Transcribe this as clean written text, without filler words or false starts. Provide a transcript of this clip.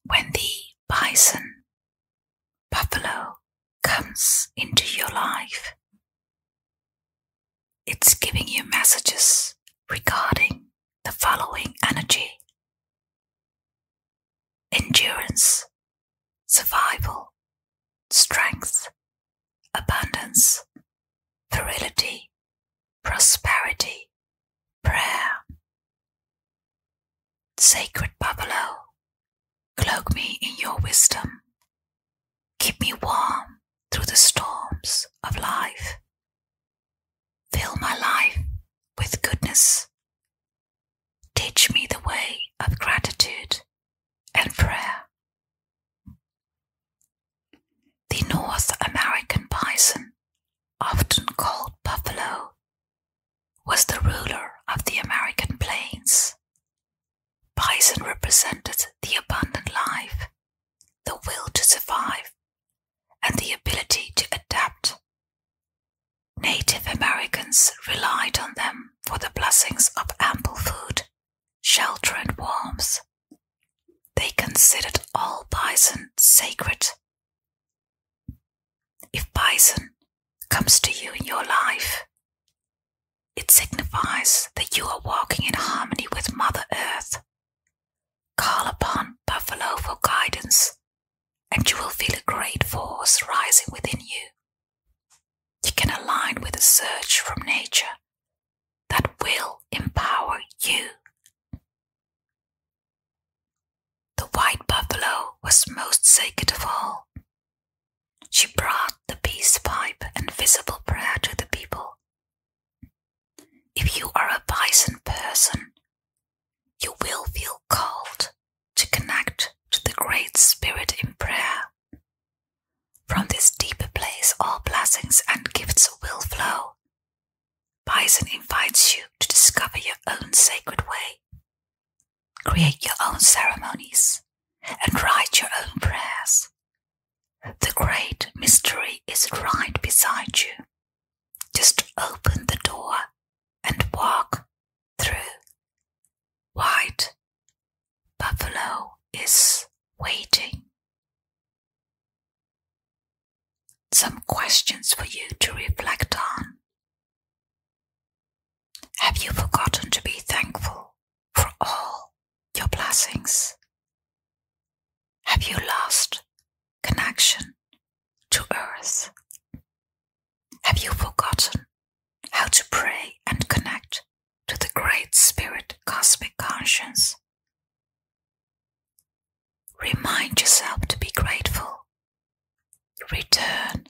When the bison, buffalo, comes into your life, it's giving you messages regarding the following energy: endurance, survival, strength, abundance, virility, prosperity, prayer. Sacred buffalo, cloak me in your wisdom. Keep me warm through the storms of life. Fill my life with goodness. Teach me the way of gratitude and prayer. The North American bison, often called buffalo, was the ruler of the American plains. Bison represented the abundant life, the will to survive, and the ability to adapt. Native Americans relied on them for the blessings of ample food, shelter, and warmth. They considered all bison sacred. If bison comes to you in your life, it signifies that you are walking in harmony with Mother Earth. Call upon buffalo for guidance, and you will feel a great force rising within you. You can align with a surge from nature that will empower you. The white buffalo was most sacred of all. She brought the peace pipe and visible prayer to the people. If you are a bison person, you will feel called to connect to the Great Spirit in prayer. From this deeper place, all blessings and gifts will flow. Bison invites you to discover your own sacred way. Create your own ceremonies and write your own prayers. The great mystery is right beside you. Just open the door and walk through. White buffalo is waiting. Some questions for you to reflect on. Have you forgotten to be thankful for all your blessings? Have you lost connection to Earth? Have you forgotten how to pray and connect to the Great Spirit Cosmic Conscience? Remind yourself to be grateful. Return